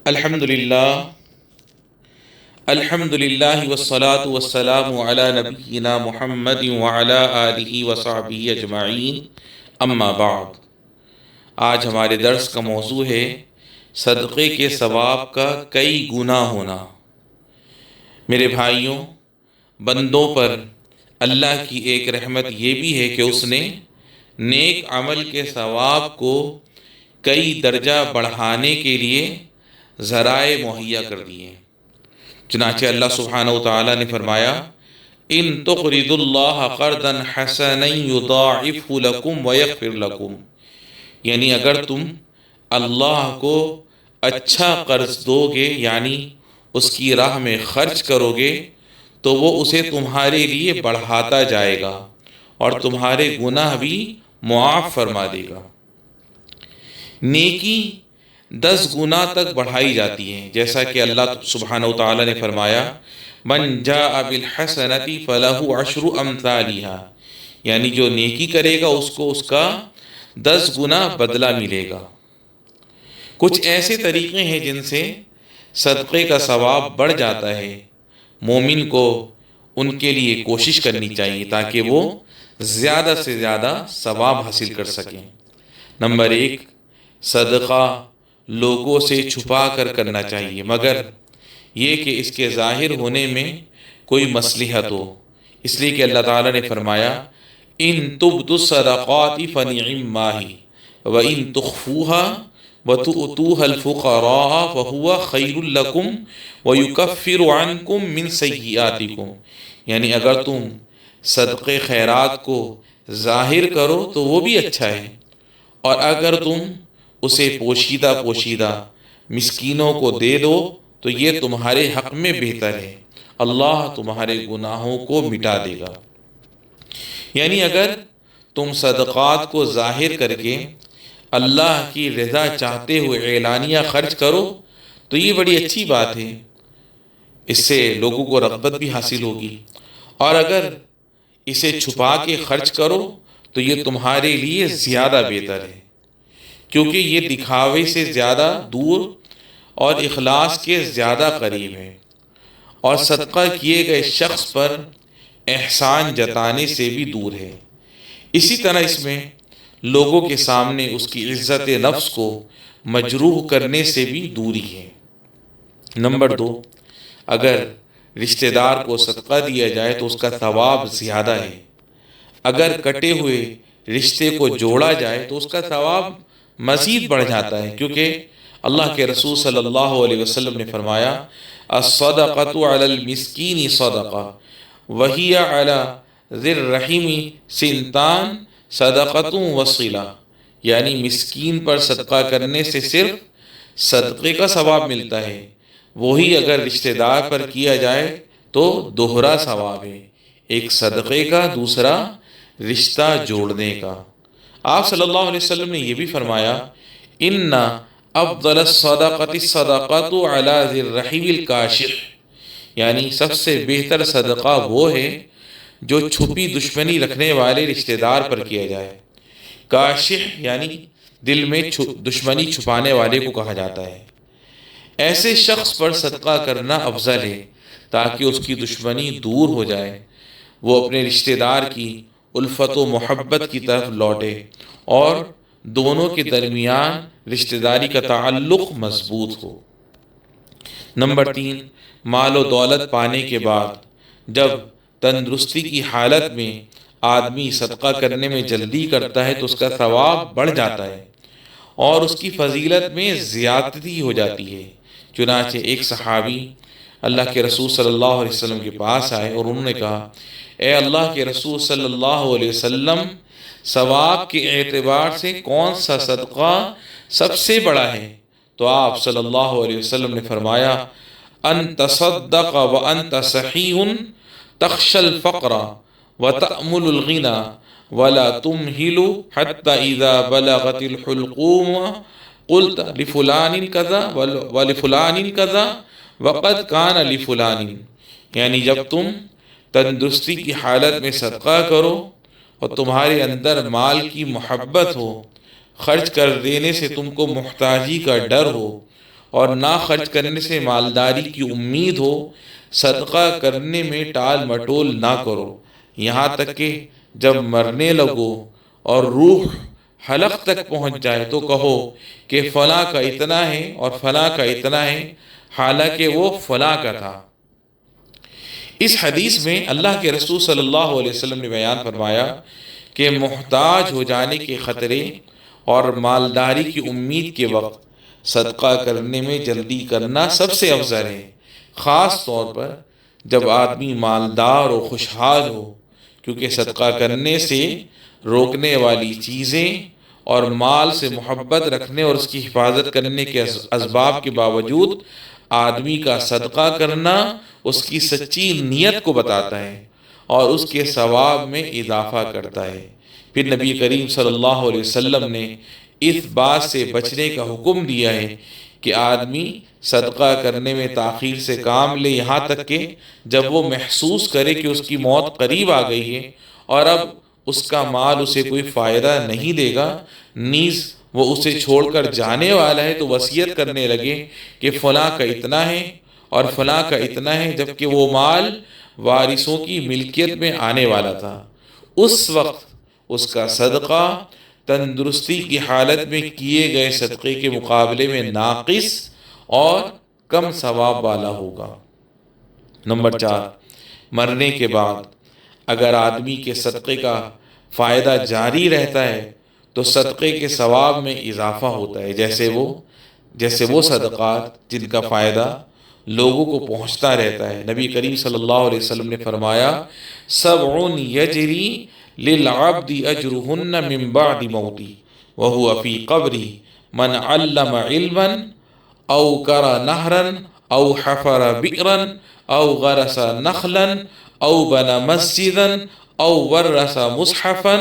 الحمد للہ والصلاة والسلام علی نبینا محمد وعلی آلہ وصحبہ اجمعین، اما بعد۔ آج ہمارے درس کا موضوع ہے صدقے کے ثواب کا کئی گنا ہونا۔ میرے بھائیوں، بندوں پر اللہ کی ایک رحمت یہ بھی ہے کہ اس نے نیک عمل کے ثواب کو کئی درجہ بڑھانے کے لیے ذرائع مہیا کر دیے۔ چنانچہ اللہ سبحانہ وتعالی نے فرمایا، ان تقرضوا اللہ قرضا حسنا یضاعفہ لکم ویغفر لکم، یعنی اگر تم اللہ کو اچھا قرض دو گے، یعنی اس کی راہ میں خرچ کرو گے، تو وہ اسے تمہارے لیے بڑھاتا جائے گا اور تمہارے گناہ بھی معاف فرما دے گا۔ نیکی 10 گنا تک بڑھائی جاتی ہے، جیسا کہ اللہ سبحانہ وتعالی نے فرمایا، من جاء بالحسنۃ فلہ عشر امثالها، یعنی جو نیکی کرے گا اس کو اس کا 10 گنا بدلہ ملے گا۔ کچھ ایسے طریقے ہیں جن سے صدقے کا ثواب بڑھ جاتا ہے، مومن کو ان کے لیے کوشش کرنی چاہیے تاکہ وہ زیادہ سے زیادہ ثواب حاصل کر سکیں۔ نمبر 1، صدقہ لوگوں سے چھپا کر کرنا چاہیے، مگر یہ کہ اس کے ظاہر ہونے میں کوئی مصلحت ہو، اس لیے کہ اللہ تعالیٰ نے فرمایا، ان تبدوا الصدقات فنعما ہی وان تخفوها وتؤتوها الفقراء فهو خیر لکم ویکفر عنکم من سیئاتکم، یعنی اگر تم صدقے خیرات کو ظاہر کرو تو وہ بھی اچھا ہے، اور اگر تم اسے پوشیدہ پوشیدہ مسکینوں کو دے دو تو یہ تمہارے حق میں بہتر ہے، اللہ تمہارے گناہوں کو مٹا دے گا۔ یعنی اگر تم صدقات کو ظاہر کر کے اللہ کی رضا چاہتے ہوئے اعلانیہ خرچ کرو تو یہ بڑی اچھی بات ہے، اس سے لوگوں کو رغبت بھی حاصل ہوگی، اور اگر اسے چھپا کے خرچ کرو تو یہ تمہارے لیے زیادہ بہتر ہے، کیونکہ یہ دکھاوے سے زیادہ دور اور اخلاص کے زیادہ قریب ہے، اور صدقہ کیے گئے شخص پر احسان جتانے سے بھی دور ہے۔ اسی طرح اس میں لوگوں کے سامنے اس کی عزت نفس کو مجروح کرنے سے بھی دوری ہے۔ نمبر 2، اگر رشتہ دار کو صدقہ دیا جائے تو اس کا ثواب زیادہ ہے، اگر کٹے ہوئے رشتے کو جوڑا جائے تو اس کا ثواب مزید بڑھ جاتا ہے، کیونکہ اللہ کے رسول صلی اللہ علیہ وسلم نے فرمایا، الصدقۃ علی المسکین صدقہ وہی علی ذی الرحم سنتان صدقۃ وصلہ، یعنی مسکین پر صدقہ کرنے سے صرف صدقے کا ثواب ملتا ہے، وہی اگر رشتہ دار پر کیا جائے تو دوہرا ثواب ہے، ایک صدقے کا، دوسرا رشتہ جوڑنے کا۔ آپ صلی اللہ علیہ وسلم نے یہ بھی فرمایا، ان افضل الصدقۃ الصدقۃ علی ذی الرحم الکاشح، یعنی سب سے بہتر صدقہ وہ ہے جو چھپی دشمنی رکھنے والے رشتہ دار پر کیا جائے۔ کاشح یعنی دل میں دشمنی چھپانے والے کو کہا جاتا ہے۔ ایسے شخص پر صدقہ کرنا افضل ہے تاکہ اس کی دشمنی دور ہو جائے، وہ اپنے رشتہ دار کی الفت و محبت کی طرف لوٹے اور دونوں کے درمیان رشتہ داری کا تعلق مضبوط ہو۔ نمبر 3، مال و دولت پانے کے بعد جب تندرستی کی حالت میں آدمی صدقہ کرنے میں جلدی کرتا ہے تو اس کا ثواب بڑھ جاتا ہے اور اس کی فضیلت میں زیادتی ہو جاتی ہے۔ چنانچہ ایک صحابی اللہ کے رسول صلی اللہ علیہ وسلم کے پاس آئے اور انہوں نے کہا، اے اللہ کے رسول صلی اللہ علیہ وسلم، ثواب کے اعتبار سے کون سا صدقہ سب سے بڑا ہے؟ تو آپ صلی اللہ علیہ وسلم نے فرمایا، ان تصدق وانت صحیح تخشى الفقر وتأمل الغنى ولا تمهل حتى اذا بلغت الحلقوم قلت لفلان كذا ولفلان كذا وقد كان لفلان، یعنی جب تم تندرستی کی حالت میں صدقہ کرو اور تمہارے اندر مال کی محبت ہو، خرچ کر دینے سے تم کو محتاجی کا ڈر ہو، اور نہ خرچ کرنے سے مالداری کی امید ہو، صدقہ کرنے میں ٹال مٹول نہ کرو، یہاں تک کہ جب مرنے لگو اور روح حلق تک پہنچ جائے تو کہو کہ فلاں کا اتنا ہے اور فلاں کا اتنا ہے، حالانکہ وہ فلاں کا تھا۔ اس حدیث میں اللہ کے رسول صلی اللہ علیہ وسلم نے بیان فرمایا کہ محتاج ہو جانے کے خطرے اور مالداری کی امید کے وقت صدقہ کرنے میں جلدی کرنا سب سے افضل ہے، خاص طور پر جب آدمی مالدار و خوشحال ہو، کیونکہ صدقہ کرنے سے روکنے والی چیزیں اور مال سے محبت رکھنے اور اس کی حفاظت کرنے کے اسباب کے باوجود آدمی کا صدقہ کرنا اس کی سچی نیت کو بتاتا ہے اور اس کے ثواب میں اضافہ کرتا ہے۔ پھر نبی کریم صلی اللہ علیہ وسلم نے اس بات سے بچنے کا حکم دیا ہے کہ آدمی صدقہ کرنے میں تاخیر سے کام لے، یہاں تک کہ جب وہ محسوس کرے کہ اس کی موت قریب آ گئی ہے اور اب اس کا مال اسے کوئی فائدہ نہیں دے گا، نیز وہ اسے چھوڑ کر جانے والا ہے، تو وصیت کرنے لگے کہ فلاں کا اتنا ہے اور فلاں کا اتنا ہے، جبکہ وہ مال وارثوں کی ملکیت میں آنے والا تھا۔ اس وقت اس کا صدقہ تندرستی کی حالت میں کیے گئے صدقے کے مقابلے میں ناقص اور کم ثواب والا ہوگا۔ نمبر 4، مرنے کے بعد اگر آدمی کے صدقے کا فائدہ جاری رہتا ہے تو صدقے کے ثواب میں اضافہ ہوتا ہے، جیسے وہ صدقات جن کا فائدہ لوگوں کو پہنچتا رہتا ہے۔ نبی کریم صلی اللہ علیہ وسلم نے فرمایا، سبع یجری للعبد اجرہن من بعد موتی وہو فی قبری، من علم علما او کرا نہرا او حفر بئرا او غرس نخلا او بنى مسجدا او ورث مصحفا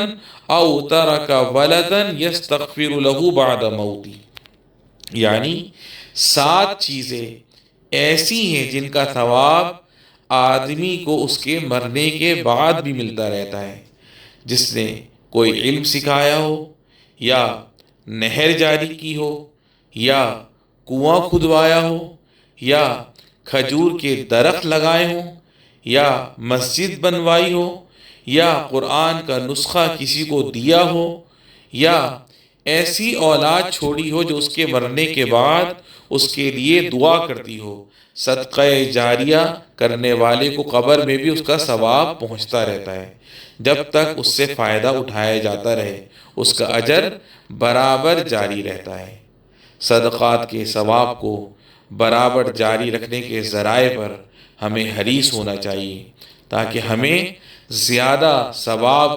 او ترک ولدا یستغفر له بعد موتی۔ یعنی 7 چیزیں ایسی ہیں جن کا ثواب آدمی کو اس کے مرنے کے بعد بھی ملتا رہتا ہے، جس نے کوئی علم سکھایا ہو، یا نہر جاری کی ہو، یا کنواں کھدوایا ہو، یا کھجور کے درخت لگائے ہوں، یا مسجد بنوائی ہو، یا قرآن کا نسخہ کسی کو دیا ہو، یا ایسی اولاد چھوڑی ہو جو اس کے مرنے کے بعد اس کے لیے دعا کرتی ہو۔ صدقہ جاریہ کرنے والے کو قبر میں بھی اس کا ثواب پہنچتا رہتا ہے جب تک اس سے فائدہ اٹھایا جاتا رہے، اس کا اجر برابر جاری رہتا ہے۔ صدقات کے ثواب کو برابر جاری رکھنے کے ذرائع پر ہمیں حریص ہونا چاہیے تاکہ ہمیں زیادہ ثواب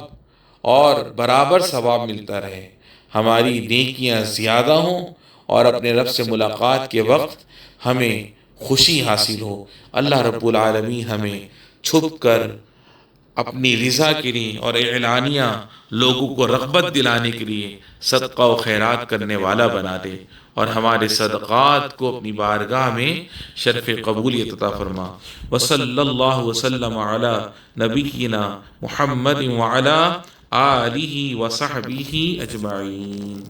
اور برابر ثواب ملتا رہے، ہماری نیکیاں زیادہ ہوں اور اپنے رب سے ملاقات کے وقت ہمیں خوشی حاصل ہو۔ اللہ رب العالمین ہمیں چھپ کر اپنی رضا کے لیے اور اعلانیہ لوگوں کو رغبت دلانے کے لیے صدقہ و خیرات کرنے والا بنا دے، اور ہمارے صدقات کو اپنی بارگاہ میں شرف قبولیت عطا فرما۔ وصلی اللہ وسلم علی نبینا محمد وعلی آلہ وصحبہ اجمعین۔